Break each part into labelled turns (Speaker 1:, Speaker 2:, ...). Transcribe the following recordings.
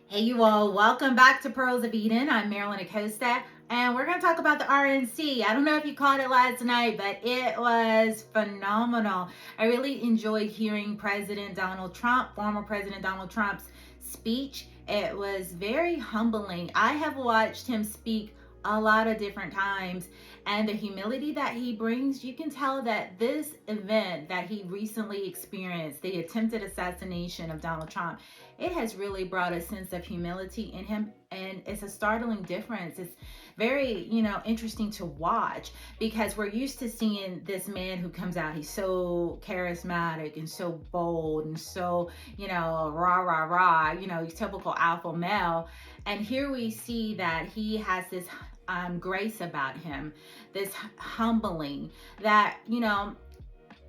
Speaker 1: Hey, you all, welcome back to Pearls of Eden. I'm Melania Trump, and we're going to talk about the RNC. I don't know if you caught it last night, but it was phenomenal. I really enjoyed hearing President Donald Trump, former President Donald Trump's speech. It was very humbling. I have watched him speak a lot of different times, and the humility that he brings, you can tell that this event that he recently experienced, the attempted assassination of Donald Trump, it has really brought a sense of humility in him, and it's a startling difference. It's very, interesting to watch, because we're used to seeing this man who comes out, he's so charismatic and so bold and so, rah rah rah, he's typical alpha male. And here we see that he has this grace about him, this humbling that,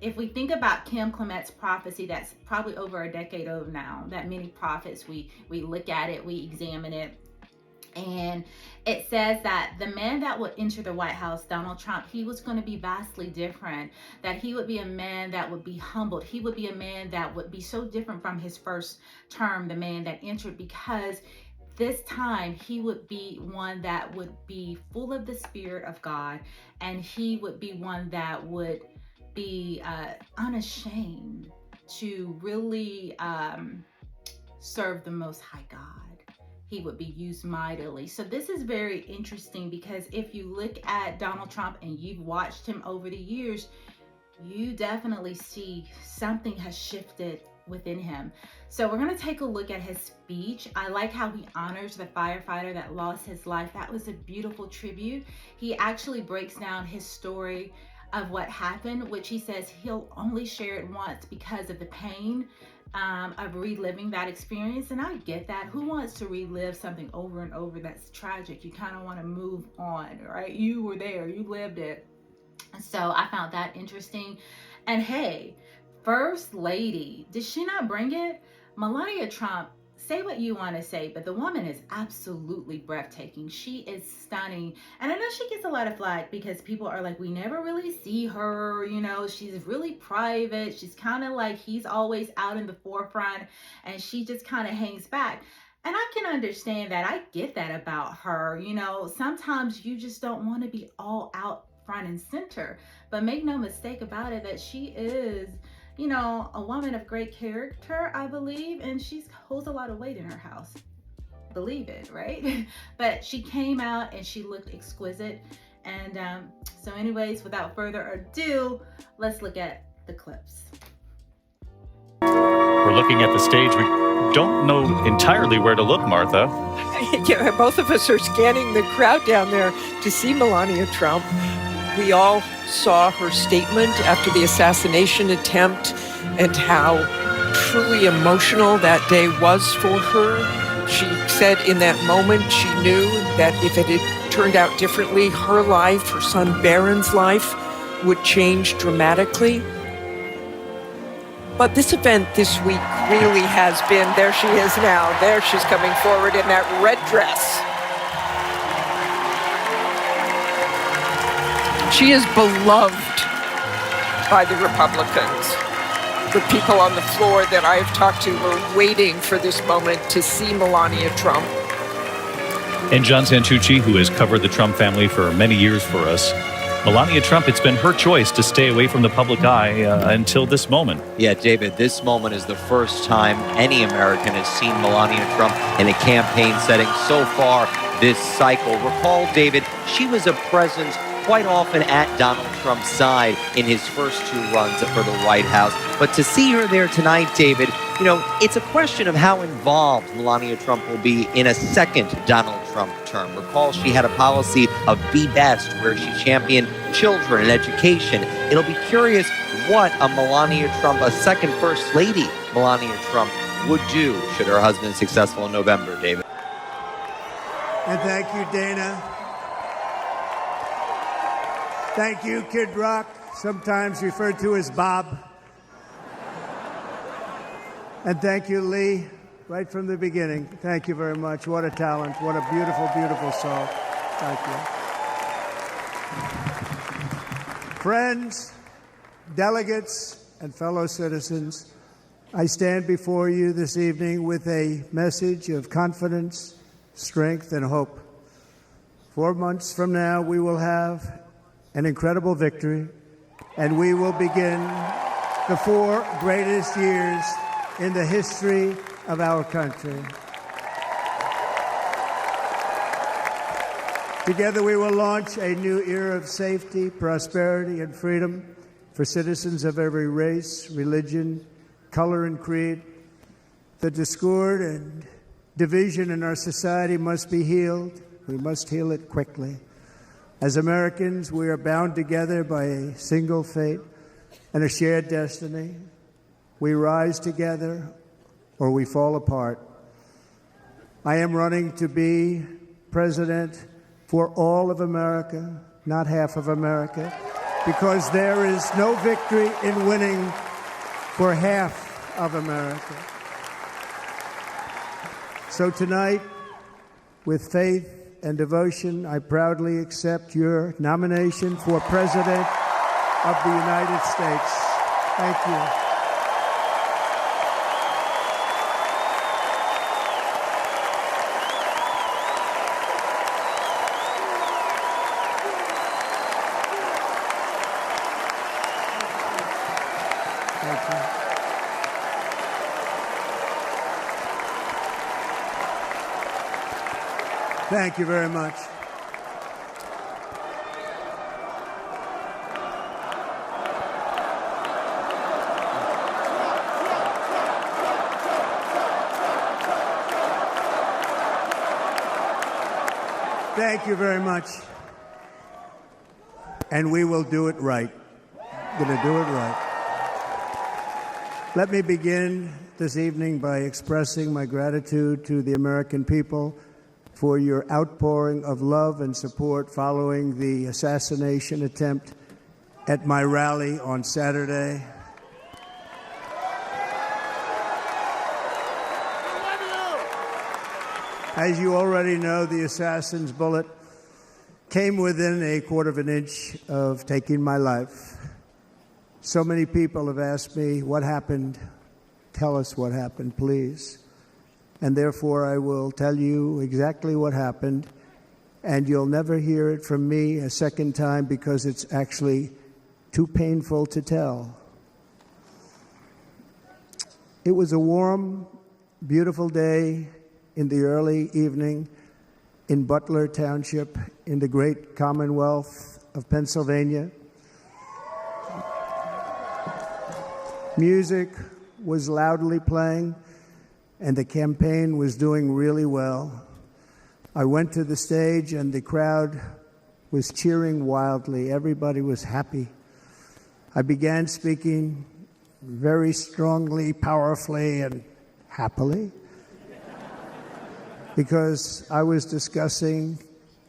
Speaker 1: if we think about Kim Clement's prophecy, that's probably over a decade old now, that many prophets, we look at it, we examine it, and it says that the man that would enter the White House, Donald Trump, he was going to be vastly different, that he would be a man that would be humbled. He would be a man that would be so different from his first term, the man that entered, because this time he would be one that would be full of the Spirit of God, and he would be one that would be unashamed to really serve the Most High God. He would be used mightily. So this is very interesting, because if you look at Donald Trump and you've watched him over the years, you definitely see something has shifted within him. So we're going to take a look at his speech. I like how he honors the firefighter that lost his life. That was a beautiful tribute. He actually breaks down his story of what happened, which he says he'll only share it once because of the pain of reliving that experience. And I get that. Who wants to relive something over and over that's tragic? You kind of want to move on, right? You were there, you lived it. So I found that interesting. And hey, First Lady, did she not bring it? Melania Trump, say what you want to say, but the woman is absolutely breathtaking. She is stunning. And I know she gets a lot of flack because people are like, we never really see her, she's really private. She's kind of like, he's always out in the forefront and she just kind of hangs back. And I can understand that. I get that about her. Sometimes you just don't want to be all out front and center, but make no mistake about it that she is, a woman of great character, I believe, and she holds a lot of weight in her house. Believe it, right? But she came out and she looked exquisite. And so anyways, without further ado, let's look at the clips.
Speaker 2: We're looking at the stage. We don't know entirely where to look, Martha.
Speaker 3: Yeah, both of us are scanning the crowd down there to see Melania Trump. We all saw her statement after the assassination attempt and how truly emotional that day was for her. She said in that moment she knew that if it had turned out differently, her life, her son Barron's life, would change dramatically. But this event this week really has been, there she is now, there she's coming forward in that red dress. She is beloved by the Republicans. The people on the floor that I've talked to were waiting for this moment to see Melania Trump.
Speaker 2: And John Santucci, who has covered the Trump family for many years for us, Melania Trump, it's been her choice to stay away from the public eye until this moment.
Speaker 4: Yeah, David, this moment is the first time any American has seen Melania Trump in a campaign setting so far this cycle. Recall, David, she was a presence quite often at Donald Trump's side in his first two runs for the White House. But to see her there tonight, David, it's a question of how involved Melania Trump will be in a second Donald Trump term. Recall, she had a policy of Be Best, where she championed children and education. It'll be curious what a Melania Trump, a second First Lady Melania Trump, would do should her husband be successful in November, David.
Speaker 5: And thank you, Dana. Thank you, Kid Rock, sometimes referred to as Bob. And thank you, Lee, right from the beginning. Thank you very much. What a talent. What a beautiful, beautiful soul. Thank you. Friends, delegates, and fellow citizens, I stand before you this evening with a message of confidence, strength, and hope. 4 months from now, we will have an incredible victory, and we will begin the 4 greatest years in the history of our country. Together, we will launch a new era of safety, prosperity, and freedom for citizens of every race, religion, color, and creed. The discord and division in our society must be healed. We must heal it quickly. As Americans, we are bound together by a single fate and a shared destiny. We rise together or we fall apart. I am running to be president for all of America, not half of America, because there is no victory in winning for half of America. So tonight, with faith and devotion, I proudly accept your nomination for President of the United States. Thank you. Thank you very much. Thank you very much. And we will do it right. Going to do it right. Let me begin this evening by expressing my gratitude to the American people for your outpouring of love and support following the assassination attempt at my rally on Saturday. As you already know, the assassin's bullet came within a quarter of an inch of taking my life. So many people have asked me, what happened? Tell us what happened, please. And therefore, I will tell you exactly what happened, and you'll never hear it from me a second time because it's actually too painful to tell. It was a warm, beautiful day in the early evening in Butler Township in the great Commonwealth of Pennsylvania. Music was loudly playing, and the campaign was doing really well. I went to the stage, and the crowd was cheering wildly. Everybody was happy. I began speaking very strongly, powerfully, and happily because I was discussing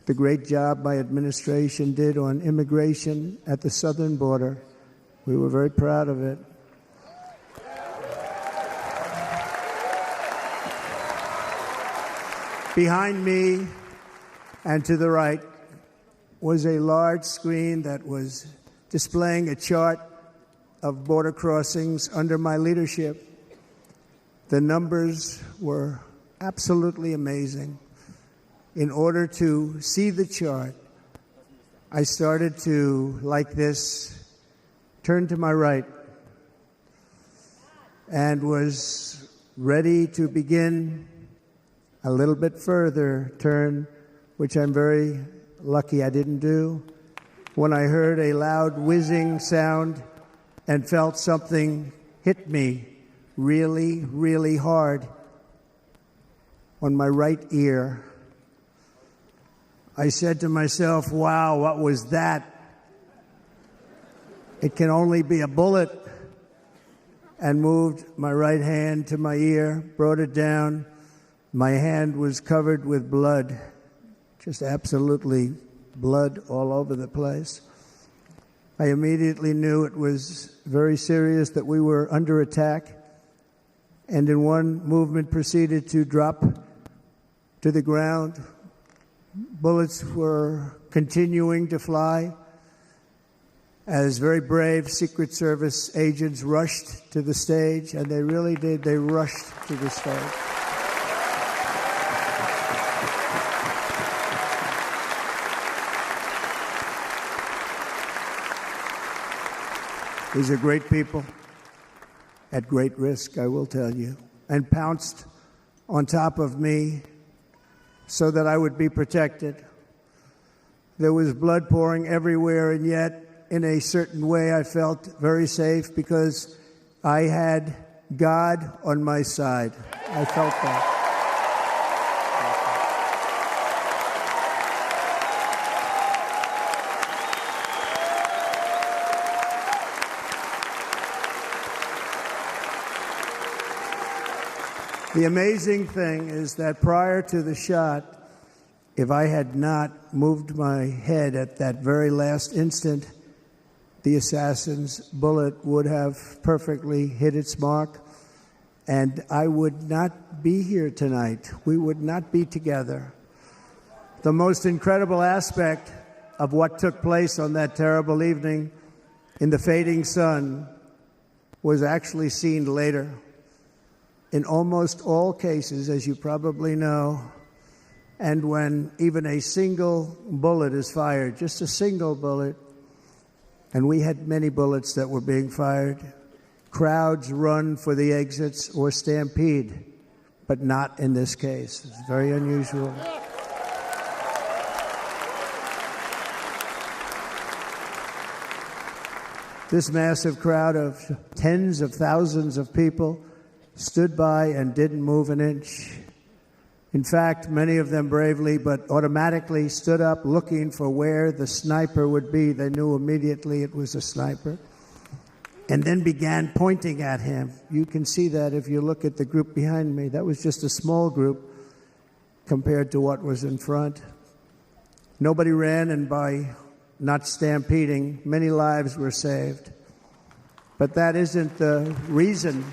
Speaker 5: the great job my administration did on immigration at the southern border. We were very proud of it. Behind me and to the right was a large screen that was displaying a chart of border crossings under my leadership. The numbers were absolutely amazing. In order to see the chart, I started to, like this, turn to my right and was ready to begin a little bit further turn, which I'm very lucky I didn't do, when I heard a loud whizzing sound and felt something hit me really, really hard on my right ear. I said to myself, wow, what was that? It can only be a bullet. And moved my right hand to my ear, brought it down. My hand was covered with blood, just absolutely blood all over the place. I immediately knew it was very serious, that we were under attack, and in one movement proceeded to drop to the ground. Bullets were continuing to fly, as very brave Secret Service agents rushed to the stage, and they really did. They rushed to the stage. These are great people, at great risk, I will tell you, and pounced on top of me so that I would be protected. There was blood pouring everywhere, and yet, in a certain way, I felt very safe because I had God on my side. I felt that. The amazing thing is that prior to the shot, if I had not moved my head at that very last instant, the assassin's bullet would have perfectly hit its mark, and I would not be here tonight. We would not be together. The most incredible aspect of what took place on that terrible evening in the fading sun was actually seen later. In almost all cases, as you probably know, and when even a single bullet is fired, just a single bullet, and we had many bullets that were being fired, crowds run for the exits or stampede, but not in this case. It's very unusual. This massive crowd of tens of thousands of people stood by and didn't move an inch. In fact, many of them bravely but automatically stood up looking for where the sniper would be. They knew immediately it was a sniper. And then began pointing at him. You can see that if you look at the group behind me. That was just a small group compared to what was in front. Nobody ran, and by not stampeding, many lives were saved. But that isn't the reason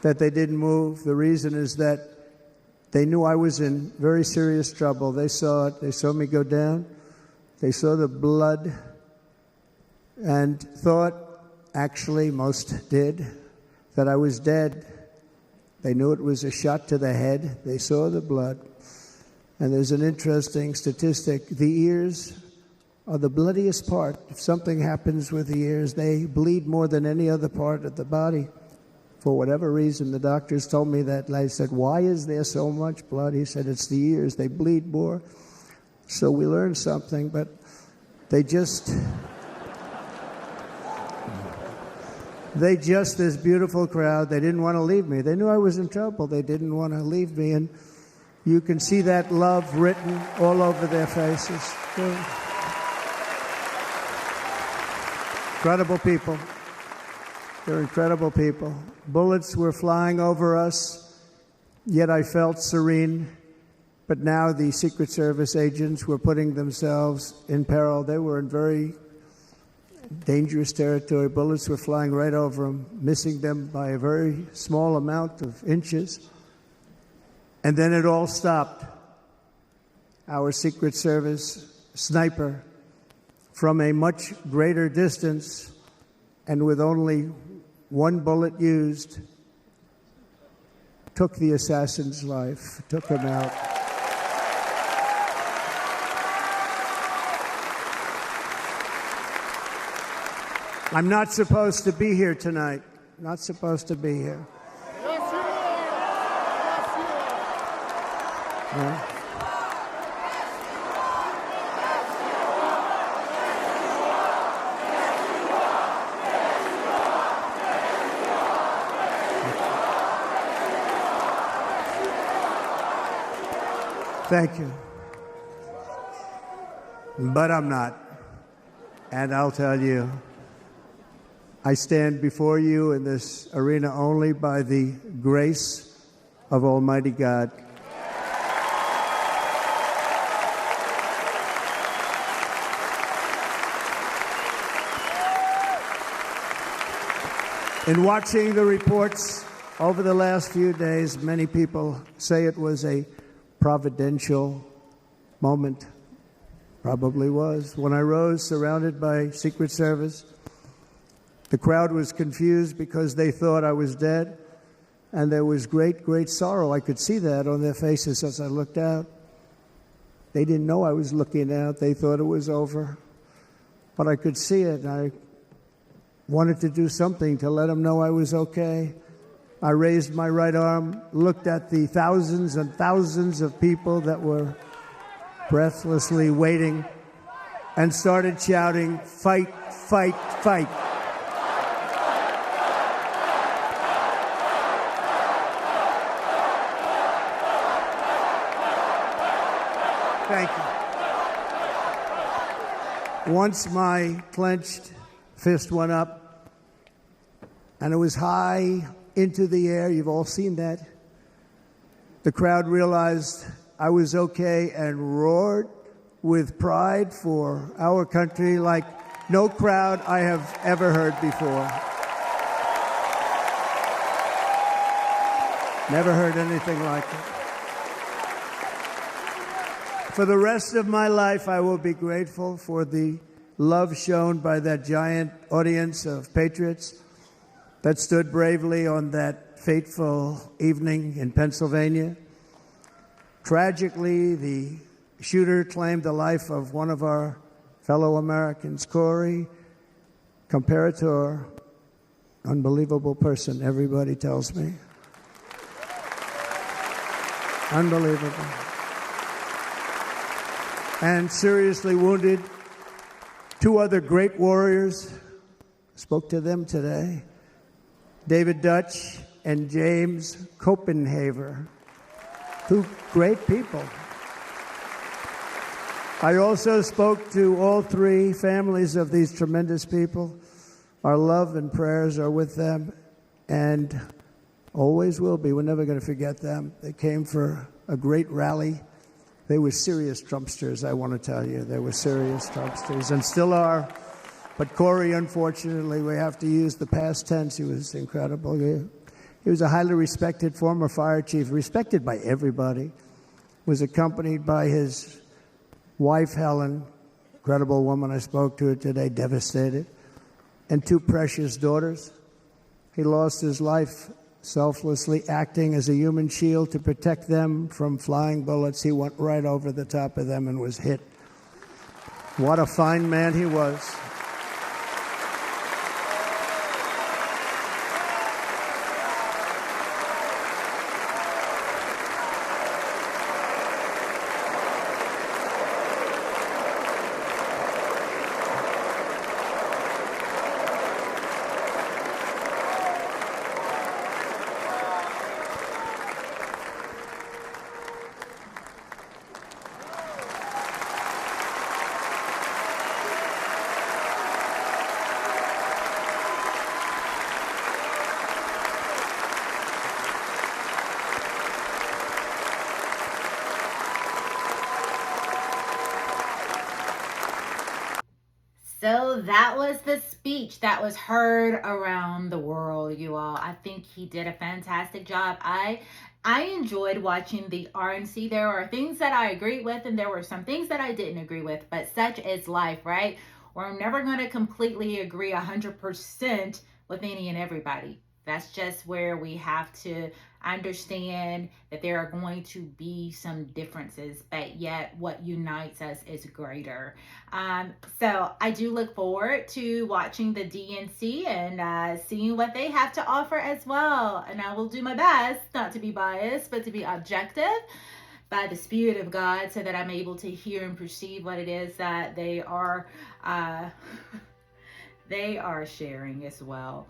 Speaker 5: that they didn't move. The reason is that they knew I was in very serious trouble. They saw it. They saw me go down. They saw the blood and thought, actually most did, that I was dead. They knew it was a shot to the head. They saw the blood. And there's an interesting statistic. The ears are the bloodiest part. If something happens with the ears, they bleed more than any other part of the body. For whatever reason, the doctors told me that. I said, why is there so much blood? He said, it's the ears. They bleed more. So we learned something, but they just, this beautiful crowd, they didn't want to leave me. They knew I was in trouble. They didn't want to leave me. And you can see that love written all over their faces. Incredible people. They're incredible people. Bullets were flying over us, yet I felt serene. But now the Secret Service agents were putting themselves in peril. They were in very dangerous territory. Bullets were flying right over them, missing them by a very small amount of inches. And then it all stopped. Our Secret Service sniper, from a much greater distance and with only one bullet used, took the assassin's life, took him out. I'm not supposed to be here tonight. Not supposed to be here. No. Thank you. But I'm not. And I'll tell you, I stand before you in this arena only by the grace of Almighty God. In watching the reports over the last few days, many people say it was a providential moment. Probably was. When I rose, surrounded by Secret Service, the crowd was confused because they thought I was dead, and there was great, great sorrow. I could see that on their faces as I looked out. They didn't know I was looking out. They thought it was over. But I could see it, and I wanted to do something to let them know I was okay. I raised my right arm, looked at the thousands and thousands of people that were breathlessly waiting, and started shouting, "Fight, fight, fight." Thank you. Once my clenched fist went up, and it was high into the air. You've all seen that. The crowd realized I was okay and roared with pride for our country like no crowd I have ever heard before. Never heard anything like it. For the rest of my life, I will be grateful for the love shown by that giant audience of patriots that stood bravely on that fateful evening in Pennsylvania. Tragically, the shooter claimed the life of one of our fellow Americans, 𝔼𝕗𝕋𝔼, unbelievable person, everybody tells me. Unbelievable. And seriously wounded, two other great warriors, spoke to them today, David Dutch and James Copenhaver, two great people. I also spoke to all three families of these tremendous people. Our love and prayers are with them and always will be. We're never going to forget them. They came for a great rally. They were serious Trumpsters, I want to tell you. They were serious Trumpsters and still are. But Corey, unfortunately, we have to use the past tense. He was incredible. He was a highly respected former fire chief, respected by everybody. Was accompanied by his wife, Helen, incredible woman. I spoke to her today, devastated, and two precious daughters. He lost his life selflessly, acting as a human shield to protect them from flying bullets. He went right over the top of them and was hit. What a fine man he was.
Speaker 1: So that was the speech that was heard around the world, you all. I think he did a fantastic job. I enjoyed watching the RNC. There are things that I agreed with and there were some things that I didn't agree with, but such is life, right? We're never going to completely agree 100% with any and everybody. That's just where we have to understand that there are going to be some differences, but yet what unites us is greater. So I do look forward to watching the DNC and seeing what they have to offer as well. And I will do my best not to be biased, but to be objective by the Spirit of God so that I'm able to hear and perceive what it is that they are sharing as well.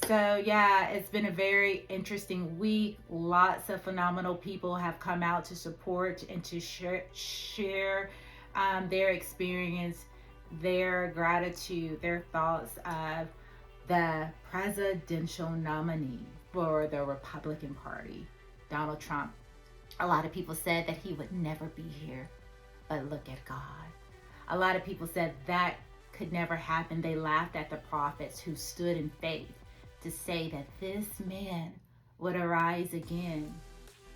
Speaker 1: So yeah, it's been a very interesting week. Lots of phenomenal people have come out to support and to share their experience, their gratitude, their thoughts of the presidential nominee for the Republican Party, Donald Trump. A lot of people said that he would never be here, but look at God. A lot of people said that could never happen. They laughed at the prophets who stood in faith to say that this man would arise again.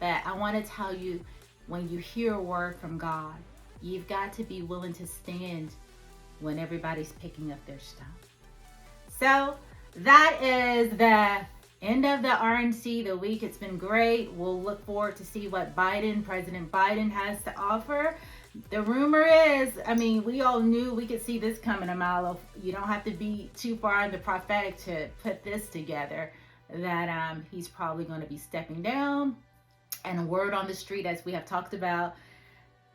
Speaker 1: But I want to tell you, when you hear a word from God, You've got to be willing to stand when everybody's picking up their stuff. So that is the end of the RNC, the week. It's been great. We'll look forward to see what President Biden has to offer. The rumor is, I mean, we all knew we could see this coming a mile off. You don't have to be too far in the prophetic to put this together, that he's probably going to be stepping down. And word on the street, as we have talked about,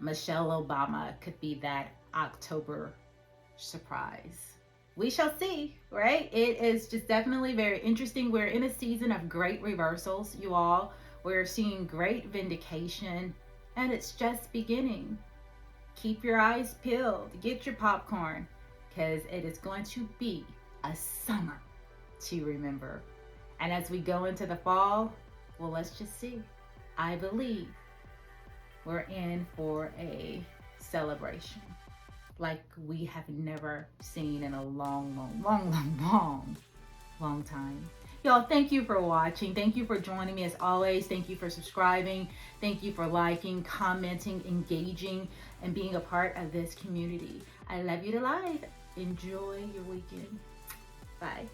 Speaker 1: Michelle Obama could be that October surprise. We shall see, right? It is just definitely very interesting. We're in a season of great reversals, you all. We're seeing great vindication, and it's just beginning. Keep your eyes peeled. Get your popcorn, because it is going to be a summer to remember. And as we go into the fall, well, let's just see. I believe we're in for a celebration like we have never seen in a long time. Y'all, thank you for watching. Thank you for joining me as always. Thank you for subscribing. Thank you for liking, commenting, engaging, and being a part of this community. I love you to life. Enjoy your weekend. Bye.